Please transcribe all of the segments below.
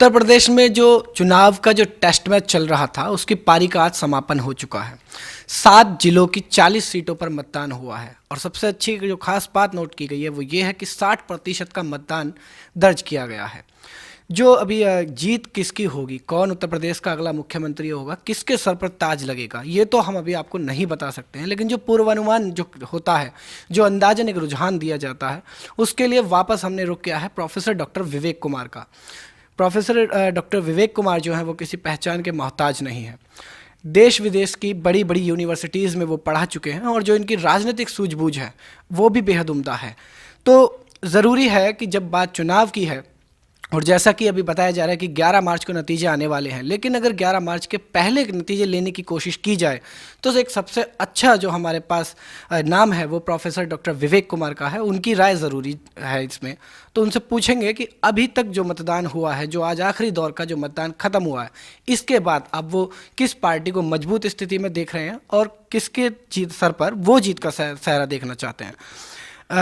उत्तर प्रदेश में जो चुनाव का जो टेस्ट मैच चल रहा था उसकी पारी का आज समापन हो चुका है। 7 जिलों की 40 सीटों पर मतदान हुआ है और सबसे अच्छी जो खास बात नोट की गई है वो ये है कि 60% का मतदान दर्ज किया गया है। जो अभी जीत किसकी होगी, कौन उत्तर प्रदेश का अगला मुख्यमंत्री होगा, किसके सर पर ताज लगेगा, ये तो हम अभी आपको नहीं बता सकते हैं, लेकिन जो पूर्वानुमान जो होता है, जो अंदाजन एक रुझान दिया जाता है, उसके लिए वापस हमने रुख किया है प्रोफेसर डॉक्टर विवेक कुमार का। प्रोफेसर डॉक्टर विवेक कुमार जो हैं वो किसी पहचान के मोहताज नहीं हैं। देश विदेश की बड़ी बड़ी यूनिवर्सिटीज़ में वो पढ़ा चुके हैं और जो इनकी राजनीतिक सूझबूझ है वो भी बेहद उम्दा है। तो ज़रूरी है कि जब बात चुनाव की है, और जैसा कि अभी बताया जा रहा है कि 11 मार्च को नतीजे आने वाले हैं, लेकिन अगर 11 मार्च के पहले नतीजे लेने की कोशिश की जाए तो एक सबसे अच्छा जो हमारे पास नाम है वो प्रोफेसर डॉक्टर विवेक कुमार का है। उनकी राय ज़रूरी है इसमें। तो उनसे पूछेंगे कि अभी तक जो मतदान हुआ है, जो आज आखिरी दौर का जो मतदान ख़त्म हुआ है, इसके बाद अब वो किस पार्टी को मजबूत स्थिति में देख रहे हैं और किसके जीत सर पर वो जीत का सहरा देखना चाहते हैं।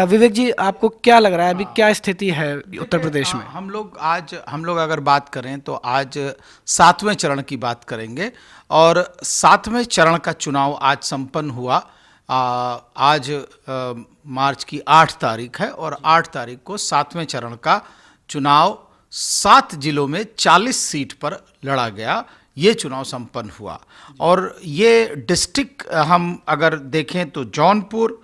विवेक जी, आपको क्या लग रहा है अभी क्या स्थिति है उत्तर प्रदेश में? हम लोग अगर बात करें तो आज 7वें चरण की बात करेंगे और 7वें चरण का चुनाव आज संपन्न हुआ। आज मार्च की 8 तारीख है और 8 तारीख को 7वें चरण का चुनाव 7 जिलों में 40 सीट पर लड़ा गया। ये चुनाव संपन्न हुआ और ये डिस्ट्रिक्ट हम अगर देखें तो जौनपुर,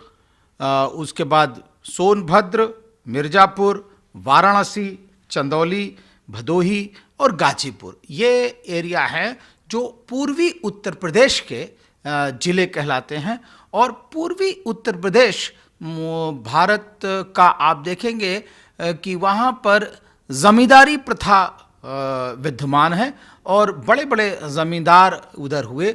उसके बाद सोनभद्र, मिर्ज़ापुर, वाराणसी, चंदौली, भदोही और गाजीपुर, ये एरिया हैं जो पूर्वी उत्तर प्रदेश के ज़िले कहलाते हैं। और पूर्वी उत्तर प्रदेश भारत का आप देखेंगे कि वहाँ पर ज़मींदारी प्रथा विद्यमान है और बड़े बड़े ज़मींदार उधर हुए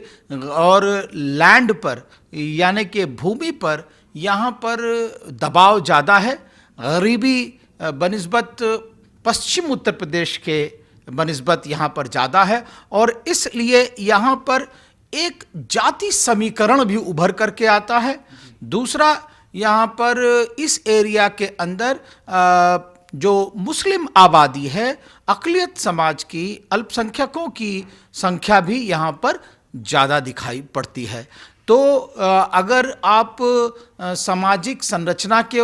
और लैंड पर यानी कि भूमि पर यहाँ पर दबाव ज़्यादा है। गरीबी बनिस्बत पश्चिम उत्तर प्रदेश के बनिस्बत यहाँ पर ज़्यादा है और इसलिए यहाँ पर एक जाति समीकरण भी उभर करके आता है। दूसरा, यहाँ पर इस एरिया के अंदर जो मुस्लिम आबादी है, अक़लियत समाज की, अल्पसंख्यकों की संख्या भी यहाँ पर ज़्यादा दिखाई पड़ती है। तो अगर आप सामाजिक संरचना के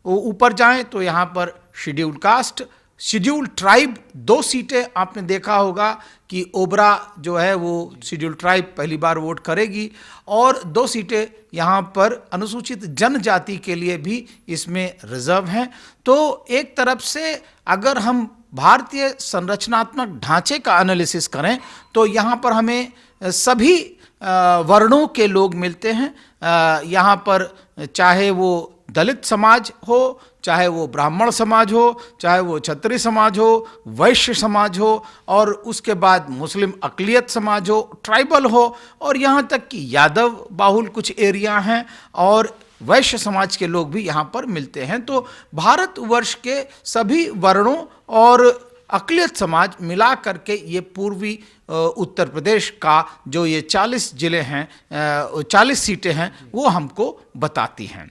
ऊपर जाएं तो यहाँ पर शेड्यूल कास्ट, शेड्यूल ट्राइब 2 सीटें आपने देखा होगा कि ओबरा जो है वो शेड्यूल ट्राइब पहली बार वोट करेगी और 2 सीटें यहाँ पर अनुसूचित जनजाति के लिए भी इसमें रिजर्व हैं। तो एक तरफ से अगर हम भारतीय संरचनात्मक ढांचे का एनालिसिस करें तो यहाँ पर हमें सभी वर्णों के लोग मिलते हैं। यहाँ पर चाहे वो दलित समाज हो, चाहे वो ब्राह्मण समाज हो, चाहे वो क्षत्रिय समाज हो, वैश्य समाज हो और उसके बाद मुस्लिम अक़लियत समाज हो, ट्राइबल हो और यहाँ तक कि यादव बाहुल कुछ एरिया हैं और वैश्य समाज के लोग भी यहाँ पर मिलते हैं। तो भारतवर्ष के सभी वर्णों और अक़लियत समाज मिला करके ये पूर्वी उत्तर प्रदेश का जो ये 40 जिले हैं, 40 सीटें हैं, वो हमको बताती हैं।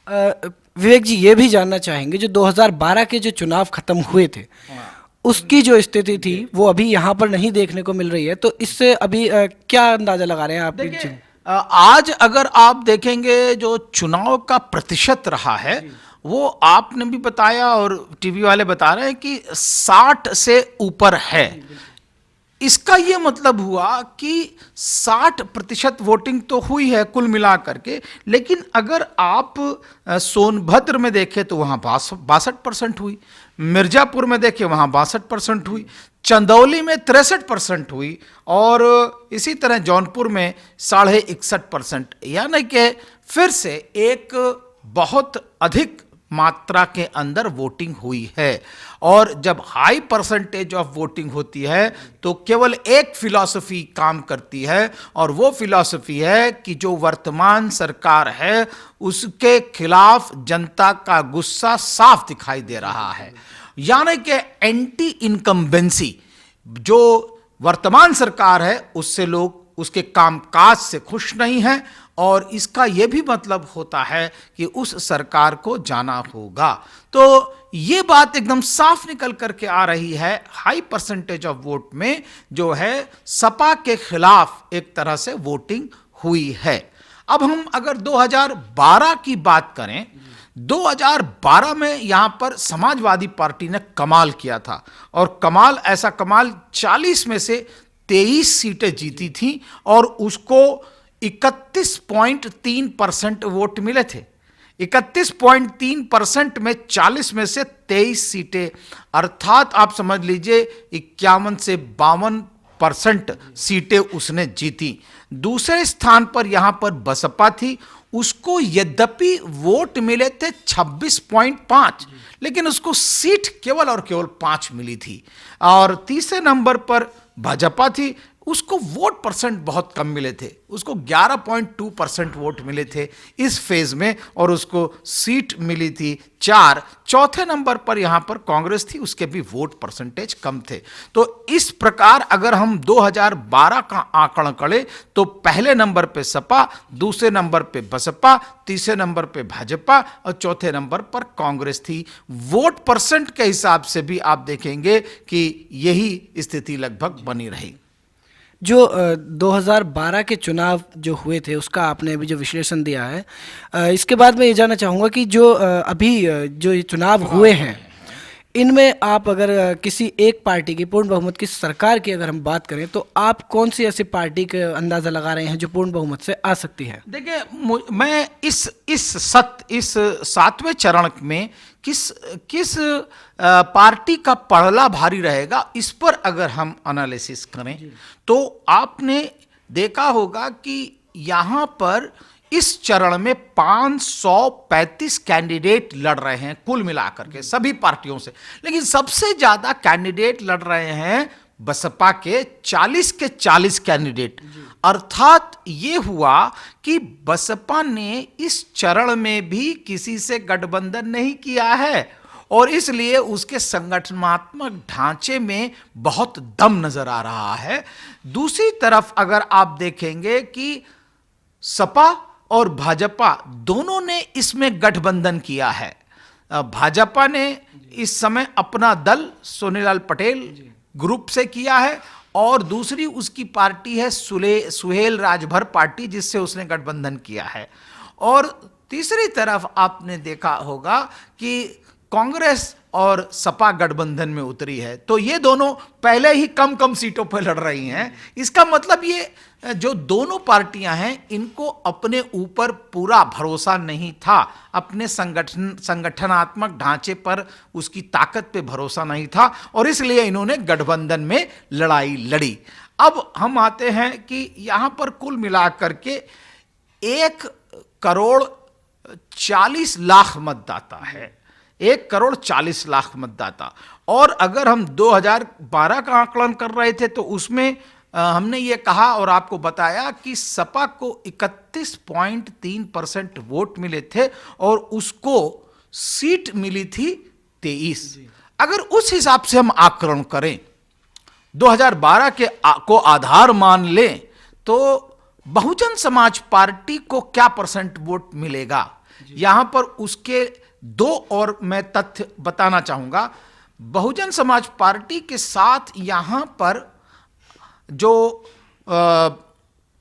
विवेक जी, ये भी जानना चाहेंगे जो 2012 के जो चुनाव खत्म हुए थे उसकी जो स्थिति थी वो अभी यहाँ पर नहीं देखने को मिल रही है, तो इससे अभी क्या अंदाजा लगा रहे हैं आप? देखिए, आज अगर आप देखेंगे जो चुनाव का प्रतिशत रहा है वो आपने भी बताया और टीवी वाले बता रहे हैं कि 60 से ऊपर है। इसका ये मतलब हुआ कि 60% वोटिंग तो हुई है कुल मिला करके, लेकिन अगर आप सोनभद्र में देखें तो वहाँ 62% हुई, मिर्ज़ापुर में देखें वहाँ 62% हुई, चंदौली में 63% हुई और इसी तरह जौनपुर में 61.5%, यानी कि फिर से एक बहुत अधिक मात्रा के अंदर वोटिंग हुई है। और जब हाई परसेंटेज ऑफ वोटिंग होती है तो केवल एक फिलॉसफी काम करती है और वो फिलॉसफी है कि जो वर्तमान सरकार है उसके खिलाफ जनता का गुस्सा साफ दिखाई दे रहा है। यानी कि एंटी इनकम्बेंसी, जो वर्तमान सरकार है उससे लोग उसके कामकाज से खुश नहीं हैं और इसका यह भी मतलब होता है कि उस सरकार को जाना होगा। तो ये बात एकदम साफ निकल करके आ रही है हाई परसेंटेज ऑफ वोट में जो है सपा के खिलाफ एक तरह से वोटिंग हुई है। अब हम अगर 2012 की बात करें, 2012 में यहां पर समाजवादी पार्टी ने कमाल किया था, और कमाल ऐसा कमाल 40 में से 23 सीटें जीती थी और उसको 31.3% वोट मिले थे। 31.3% में 40 में से 23 सीटें, अर्थात आप समझ लीजिए 51 से 52% सीटें उसने जीती। दूसरे स्थान पर यहां पर बसपा थी, उसको यद्यपि वोट मिले थे 26.5, लेकिन उसको सीट केवल और केवल 5 मिली थी। और तीसरे नंबर पर भाजपा थी, उसको वोट परसेंट बहुत कम मिले थे, उसको 11.2% वोट मिले थे इस फेज में, और उसको सीट मिली थी 4। चौथे नंबर पर यहां पर कांग्रेस थी, उसके भी वोट परसेंटेज कम थे। तो इस प्रकार अगर हम 2012 का आंकड़ा करें तो पहले नंबर पे सपा, दूसरे नंबर पे बसपा, तीसरे नंबर पे भाजपा और चौथे नंबर पर कांग्रेस थी। वोट परसेंट के हिसाब से भी आप देखेंगे कि यही स्थिति लगभग बनी रही। जो 2012 के चुनाव जो हुए थे उसका आपने अभी जो विश्लेषण दिया है, इसके बाद मैं ये जानना चाहूँगा कि जो अभी जो ये चुनाव हुए हैं इनमें आप अगर किसी एक पार्टी की पूर्ण बहुमत की सरकार की अगर हम बात करें तो आप कौन सी ऐसी पार्टी का अंदाज़ा लगा रहे हैं जो पूर्ण बहुमत से आ सकती है? देखिए, मैं इस 7वें चरण में किस पार्टी का पड़ला भारी रहेगा इस पर अगर हम एनालिसिस करें तो आपने देखा होगा कि यहां पर इस चरण में 535 कैंडिडेट लड़ रहे हैं कुल मिलाकर के सभी पार्टियों से, लेकिन सबसे ज्यादा कैंडिडेट लड़ रहे हैं बसपा के 40 के 40 कैंडिडेट। अर्थात ये हुआ कि बसपा ने इस चरण में भी किसी से गठबंधन नहीं किया है और इसलिए उसके संगठनात्मक ढांचे में बहुत दम नजर आ रहा है। दूसरी तरफ अगर आप देखेंगे कि सपा और भाजपा दोनों ने इसमें गठबंधन किया है। भाजपा ने इस समय अपना दल सोनीलाल पटेल ग्रुप से किया है और दूसरी उसकी पार्टी है सुहेल राजभर पार्टी जिससे उसने गठबंधन किया है। और तीसरी तरफ आपने देखा होगा कि कांग्रेस और सपा गठबंधन में उतरी है, तो ये दोनों पहले ही कम सीटों पर लड़ रही हैं। इसका मतलब ये जो दोनों पार्टियां हैं इनको अपने ऊपर पूरा भरोसा नहीं था, अपने संगठनात्मक ढांचे पर उसकी ताकत पे भरोसा नहीं था और इसलिए इन्होंने गठबंधन में लड़ाई लड़ी। अब हम आते हैं कि यहां पर कुल मिलाकर के 1,40,00,000 मतदाता है, 1,40,00,000 मतदाता। और अगर हम 2012 का आकलन कर रहे थे तो उसमें हमने ये कहा और आपको बताया कि सपा को 31.3% वोट मिले थे और उसको सीट मिली थी 23। अगर उस हिसाब से हम आकलन करें, 2012 को आधार मान लें तो बहुजन समाज पार्टी को क्या परसेंट वोट मिलेगा, यहां पर उसके दो और मैं तथ्य बताना चाहूंगा। बहुजन समाज पार्टी के साथ यहां पर जो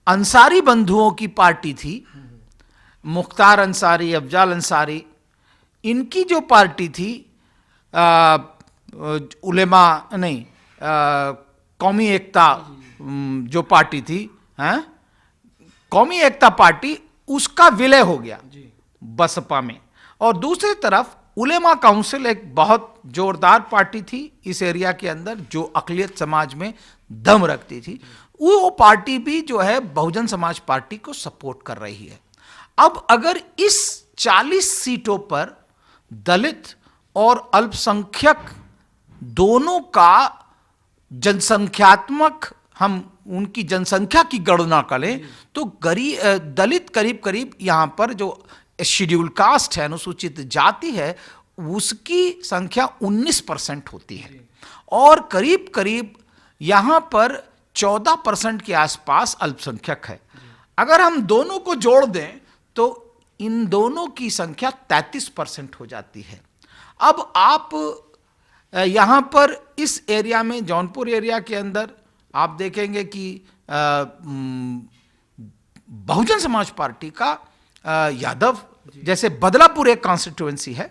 अंसारी बंधुओं की पार्टी थी, मुख्तार अंसारी, अफजाल अंसारी, इनकी जो पार्टी थी कौमी एकता जो पार्टी थी, कौमी एकता पार्टी, उसका विलय हो गया बसपा में। और दूसरी तरफ उलेमा काउंसिल एक बहुत जोरदार पार्टी थी इस एरिया के अंदर जो अक़लियत समाज में दम रखती थी, वो पार्टी भी जो है बहुजन समाज पार्टी को सपोर्ट कर रही है। अब अगर इस 40 सीटों पर दलित और अल्पसंख्यक दोनों का जनसंख्यात्मक हम उनकी जनसंख्या की गणना करें तो दलित करीब करीब यहां पर जो शेड्यूल कास्ट है, अनुसूचित जाति है, उसकी संख्या 19% होती है और करीब करीब यहां पर 14% के आसपास अल्पसंख्यक है। अगर हम दोनों को जोड़ दें तो इन दोनों की संख्या 33% हो जाती है। अब आप यहाँ पर इस एरिया में, जौनपुर एरिया के अंदर आप देखेंगे कि बहुजन समाज पार्टी का यादव, जैसे बदलापुर एक कॉन्स्टिट्यूएंसी है,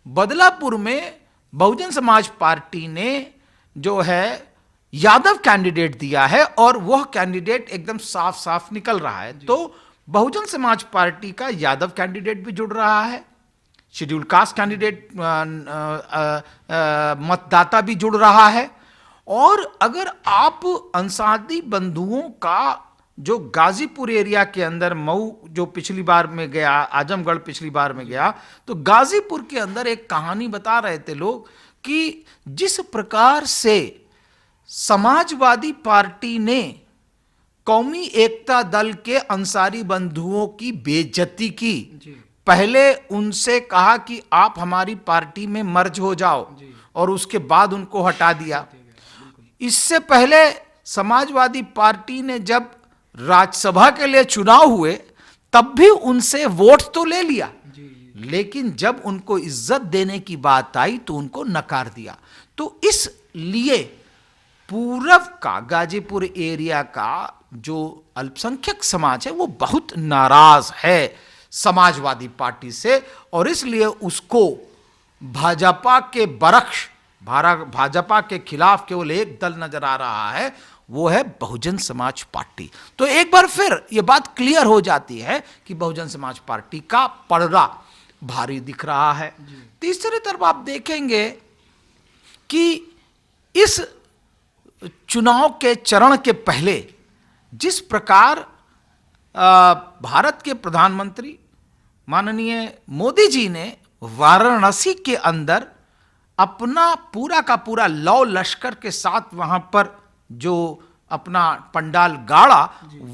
बदलापुर में बहुजन समाज पार्टी ने जो है यादव कैंडिडेट दिया है और वह कैंडिडेट एकदम साफ साफ निकल रहा है। तो बहुजन समाज पार्टी का यादव कैंडिडेट भी जुड़ रहा है, शेड्यूल कास्ट कैंडिडेट मतदाता भी जुड़ रहा है। और अगर आप अंसारी बंधुओं का जो गाजीपुर एरिया के अंदर, मऊ जो पिछली बार में गया, आजमगढ़ पिछली बार में गया, तो गाजीपुर के अंदर एक कहानी बता रहे थे लोग कि जिस प्रकार से समाजवादी पार्टी ने कौमी एकता दल के अंसारी बंधुओं की बेइज्जती की, पहले उनसे कहा कि आप हमारी पार्टी में मर्ज हो जाओ और उसके बाद उनको हटा दिया। इससे पहले समाजवादी पार्टी ने जब राज्यसभा के लिए चुनाव हुए तब भी उनसे वोट तो ले लिया, लेकिन जब उनको इज्जत देने की बात आई तो उनको नकार दिया। तो इसलिए पूरब का, गाजीपुर एरिया का जो अल्पसंख्यक समाज है वो बहुत नाराज है समाजवादी पार्टी से, और इसलिए उसको भाजपा के बरक्स, भाजपा के खिलाफ केवल एक दल नजर आ रहा है, वो है बहुजन समाज पार्टी। तो एक बार फिर ये बात क्लियर हो जाती है कि बहुजन समाज पार्टी का पलड़ा भारी दिख रहा है। तीसरी तरफ आप देखेंगे कि इस चुनाव के चरण के पहले जिस प्रकार भारत के प्रधानमंत्री माननीय मोदी जी ने वाराणसी के अंदर अपना पूरा का पूरा लौ लश्कर के साथ वहां पर जो अपना पंडाल गाड़ा,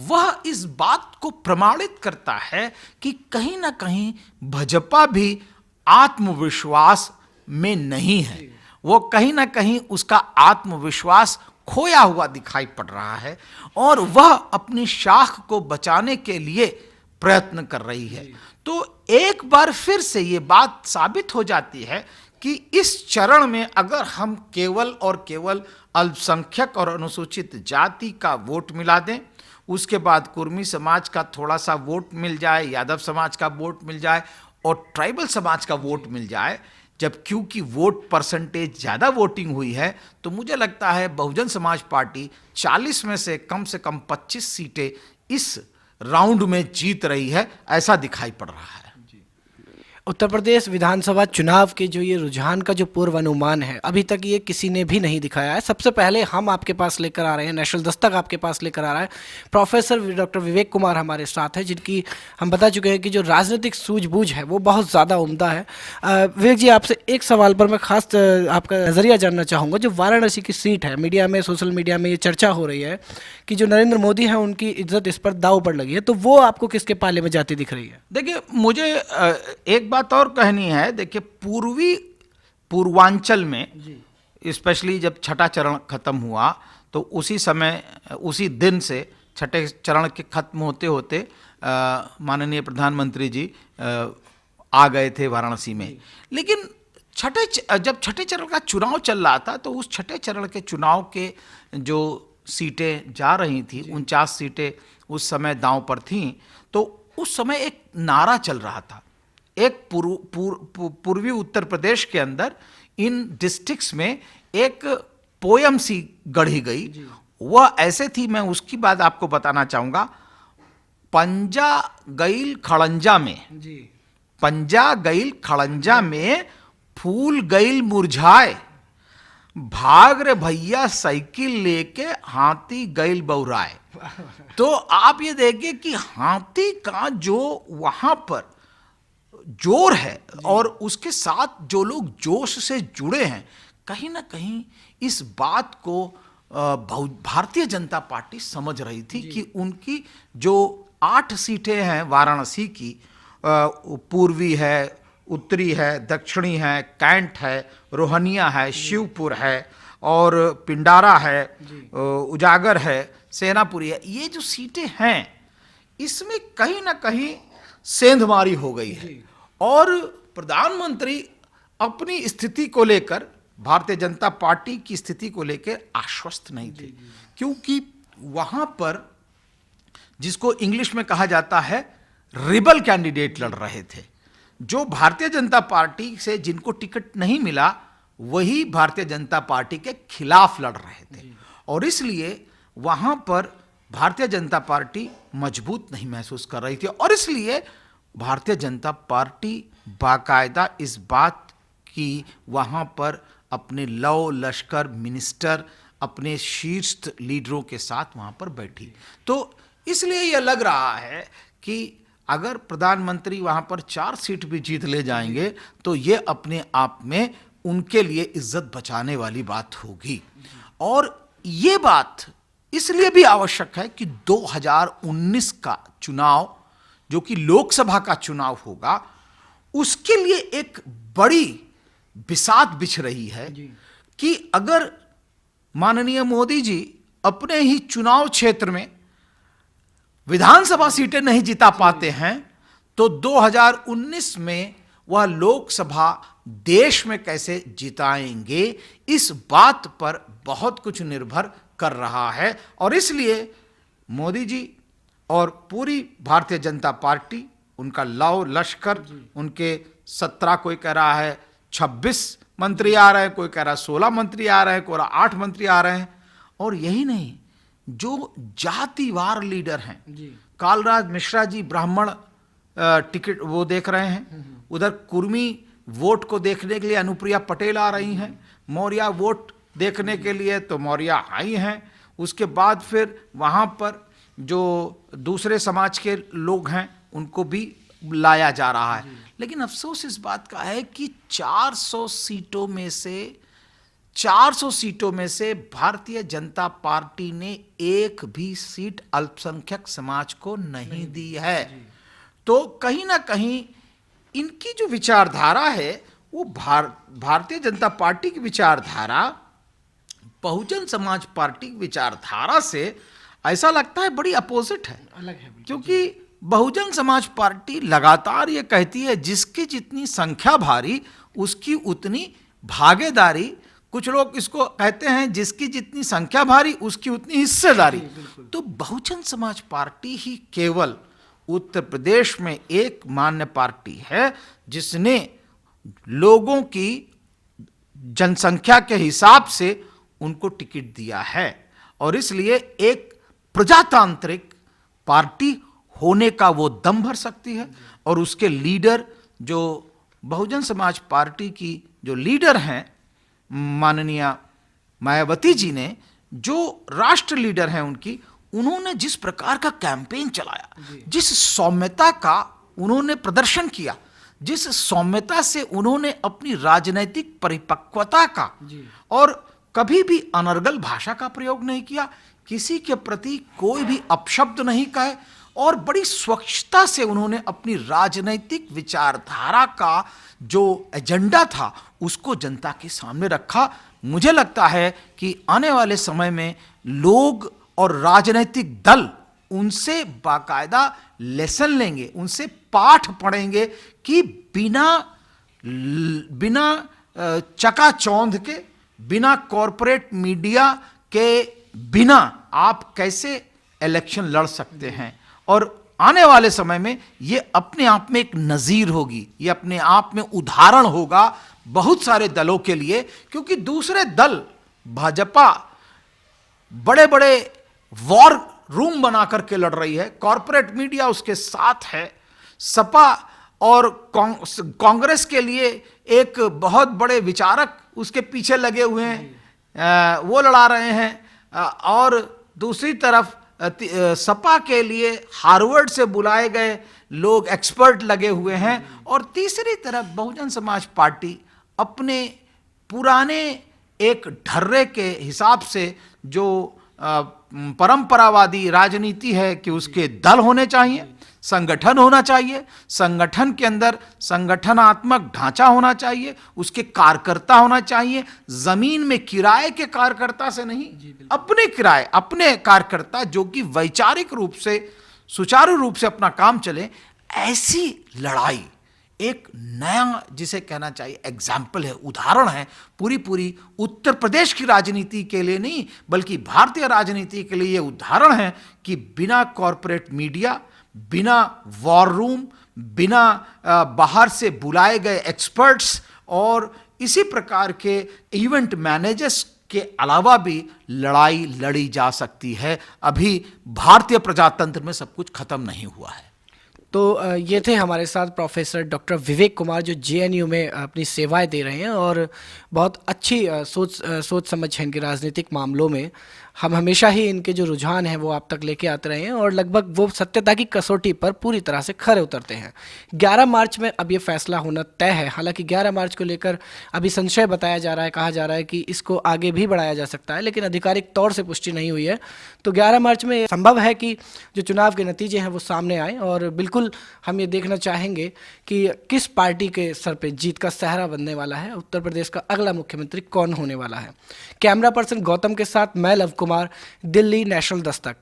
वह इस बात को प्रमाणित करता है कि कहीं ना कहीं भाजपा भी आत्मविश्वास में नहीं है, वो कहीं ना कहीं उसका आत्मविश्वास खोया हुआ दिखाई पड़ रहा है और वह अपनी शाख को बचाने के लिए प्रयत्न कर रही है। तो एक बार फिर से ये बात साबित हो जाती है कि इस चरण में अगर हम केवल और केवल अल्पसंख्यक और अनुसूचित जाति का वोट मिला दें, उसके बाद कुर्मी समाज का थोड़ा सा वोट मिल जाए, यादव समाज का वोट मिल जाए और ट्राइबल समाज का वोट मिल जाए, जब क्योंकि वोट परसेंटेज ज़्यादा वोटिंग हुई है, तो मुझे लगता है बहुजन समाज पार्टी 40 में से कम 25 सीटें इस राउंड में जीत रही है, ऐसा दिखाई पड़ रहा है। उत्तर प्रदेश विधानसभा चुनाव के जो ये रुझान का जो पूर्व अनुमान है, अभी तक ये किसी ने भी नहीं दिखाया है। सबसे पहले हम आपके पास लेकर आ रहे हैं, नेशनल दस्तक आपके पास लेकर आ रहा है, प्रोफेसर डॉक्टर विवेक कुमार हमारे साथ है, जिनकी हम बता चुके हैं कि जो राजनीतिक सूझबूझ है वो बहुत ज़्यादा उम्दा है। विवेक जी, आपसे एक सवाल पर मैं खास आपका नज़रिया जानना चाहूँगा। जो वाराणसी की सीट है, मीडिया में, सोशल मीडिया में ये चर्चा हो रही है कि जो नरेंद्र मोदी है उनकी इज्जत इस पर दांव पर लगी है, तो वो आपको किसके पाले में जाती दिख रही है? देखिए, मुझे एक बात और कहनी है। देखिए, पूर्वांचल में स्पेशली जब छठा चरण खत्म हुआ तो उसी समय, उसी दिन से छठे चरण के खत्म होते होते माननीय प्रधानमंत्री जी आ गए थे वाराणसी में। लेकिन जब छठे चरण का चुनाव चल रहा था तो उस छठे चरण के चुनाव के जो सीटें जा रही थी, 49 सीटें उस समय दांव पर थीं। तो उस समय एक नारा चल रहा था, एक पूर्वी उत्तर प्रदेश के अंदर इन डिस्ट्रिक्ट्स में एक पोयम सी गढ़ी गई। वह ऐसे थी, मैं उसकी बात आपको बताना चाहूंगा। पंजा गईल खड़ंजा में, पंजा गईल खड़ंजा में फूल गईल मुरझाए, भाग रे भैया साइकिल लेके हाथी गईल बौराए। तो आप ये देखिए कि हाथी का जो वहां पर जोर है और उसके साथ जो लोग जोश से जुड़े हैं, कहीं ना कहीं इस बात को भारतीय जनता पार्टी समझ रही थी कि उनकी जो 8 सीटें हैं वाराणसी की, पूर्वी है, उत्तरी है, दक्षिणी है, कैंट है, रोहनिया है, शिवपुर है और पिंडारा है, उजागर है, सेनापुरी है, ये जो सीटें हैं इसमें कहीं ना कहीं सेंधमारी हो गई है और प्रधानमंत्री अपनी स्थिति को लेकर, भारतीय जनता पार्टी की स्थिति को लेकर आश्वस्त नहीं थे, क्योंकि वहां पर जिसको इंग्लिश में कहा जाता है रिबल कैंडिडेट लड़ रहे थे। जो भारतीय जनता पार्टी से जिनको टिकट नहीं मिला वही भारतीय जनता पार्टी के खिलाफ लड़ रहे थे और इसलिए वहां पर भारतीय जनता पार्टी मजबूत नहीं महसूस कर रही थी और इसलिए भारतीय जनता पार्टी बाकायदा इस बात की वहां पर अपने लौ लश्कर मिनिस्टर, अपने शीर्ष लीडरों के साथ वहां पर बैठी। तो इसलिए यह लग रहा है कि अगर प्रधानमंत्री वहां पर 4 सीट भी जीत ले जाएंगे तो यह अपने आप में उनके लिए इज्जत बचाने वाली बात होगी। और यह बात इसलिए भी आवश्यक है कि 2019 का चुनाव, जो कि लोकसभा का चुनाव होगा, उसके लिए एक बड़ी बिसात बिछ रही है कि अगर माननीय मोदी जी अपने ही चुनाव क्षेत्र में विधानसभा सीटें नहीं जिता पाते हैं तो 2019 में वह लोकसभा देश में कैसे जिताएंगे, इस बात पर बहुत कुछ निर्भर कर रहा है। और इसलिए मोदी जी और पूरी भारतीय जनता पार्टी, उनका लौ लश्कर, उनके 17, कोई कह रहा है 26 मंत्री आ रहे हैं, कोई कह रहा है 16 मंत्री आ रहे हैं, कोई 8 मंत्री आ रहे हैं। और यही नहीं, जो जातिवार लीडर हैं, कालराज मिश्रा जी ब्राह्मण टिकट वो देख रहे हैं, उधर कुर्मी वोट को देखने के लिए अनुप्रिया पटेल आ रही हैं, मौर्य वोट देखने के लिए तो मौर्य आई हैं, उसके बाद फिर वहाँ पर जो दूसरे समाज के लोग हैं उनको भी लाया जा रहा है। लेकिन अफसोस इस बात का है कि 400 सीटों में से भारतीय जनता पार्टी ने एक भी सीट अल्पसंख्यक समाज को नहीं दी है। तो कहीं ना कहीं इनकी जो विचारधारा है वो भारतीय जनता पार्टी की विचारधारा बहुजन समाज पार्टी की विचारधारा से ऐसा लगता है बड़ी अपोजिट है, अलग है। क्योंकि बहुजन समाज पार्टी लगातार ये कहती है जिसकी जितनी संख्या भारी उसकी उतनी भागीदारी, कुछ लोग इसको कहते हैं जिसकी जितनी संख्या भारी उसकी उतनी हिस्सेदारी। तो बहुजन समाज पार्टी ही केवल उत्तर प्रदेश में एक मान्य पार्टी है जिसने लोगों की जनसंख्या के हिसाब से उनको टिकट दिया है और इसलिए एक प्रजातांत्रिक पार्टी होने का वो दम भर सकती है। और उसके लीडर, जो बहुजन समाज पार्टी की जो लीडर हैं माननीय मायावती जी ने, जो राष्ट्र लीडर हैं उन्होंने जिस प्रकार का कैंपेन चलाया, जिस सौम्यता का उन्होंने प्रदर्शन किया, जिस सौम्यता से उन्होंने अपनी राजनीतिक परिपक्वता का और कभी भी अनर्गल भाषा का प्रयोग नहीं किया, किसी के प्रति कोई भी अपशब्द नहीं कहे और बड़ी स्वच्छता से उन्होंने अपनी राजनीतिक विचारधारा का जो एजेंडा था उसको जनता के सामने रखा। मुझे लगता है कि आने वाले समय में लोग और राजनीतिक दल उनसे बाकायदा लेसन लेंगे, उनसे पाठ पढ़ेंगे कि बिना चकाचौंध के, बिना कॉरपोरेट मीडिया के बिना आप कैसे इलेक्शन लड़ सकते हैं। और आने वाले समय में ये अपने आप में एक नज़ीर होगी, ये अपने आप में उदाहरण होगा बहुत सारे दलों के लिए, क्योंकि दूसरे दल भाजपा बड़े बड़े वॉर रूम बना करके लड़ रही है, कॉरपोरेट मीडिया उसके साथ है, सपा और कांग्रेस के लिए एक बहुत बड़े विचारक उसके पीछे लगे हुए हैं, वो लड़ा रहे हैं। और दूसरी तरफ सपा के लिए हार्वर्ड से बुलाए गए लोग एक्सपर्ट लगे हुए हैं और तीसरी तरफ बहुजन समाज पार्टी अपने पुराने एक ढर्रे के हिसाब से जो परंपरावादी राजनीति है कि उसके दल होने चाहिए, संगठन होना चाहिए, संगठन के अंदर संगठनात्मक ढांचा होना चाहिए, उसके कार्यकर्ता होना चाहिए, जमीन में किराए के कार्यकर्ता से नहीं, अपने किराए, अपने कार्यकर्ता जो कि वैचारिक रूप से सुचारू रूप से अपना काम चले, ऐसी लड़ाई एक नया जिसे कहना चाहिए एग्जाम्पल है, उदाहरण है पूरी उत्तर प्रदेश की राजनीति के लिए नहीं बल्कि भारतीय राजनीति के लिए ये उदाहरण है कि बिना कॉरपोरेट मीडिया, बिना वॉर रूम, बिना बाहर से बुलाए गए एक्सपर्ट्स और इसी प्रकार के इवेंट मैनेजर्स के अलावा भी लड़ाई लड़ी जा सकती है। अभी भारतीय प्रजातंत्र में सब कुछ खत्म नहीं हुआ है। तो ये थे हमारे साथ प्रोफेसर डॉक्टर विवेक कुमार, जो जेएनयू में अपनी सेवाएं दे रहे हैं और बहुत अच्छी सोच समझ है इनके राजनीतिक मामलों में। हम हमेशा ही इनके जो रुझान हैं वो आप तक लेके आते रहे हैं और लगभग वो सत्यता की कसौटी पर पूरी तरह से खरे उतरते हैं। 11 मार्च में अब ये फैसला होना तय है। हालांकि 11 मार्च को लेकर अभी संशय बताया जा रहा है, कहा जा रहा है कि इसको आगे भी बढ़ाया जा सकता है, लेकिन आधिकारिक तौर से पुष्टि नहीं हुई है। तो 11 मार्च में संभव है कि जो चुनाव के नतीजे हैं वो सामने आए और बिल्कुल हम ये देखना चाहेंगे कि किस पार्टी के सर पे जीत का सहरा बनने वाला है, उत्तर प्रदेश का अगला मुख्यमंत्री कौन होने वाला है। कैमरा पर्सन गौतम के साथ मैं लव कुमार, दिल्ली नेशनल दस्तक।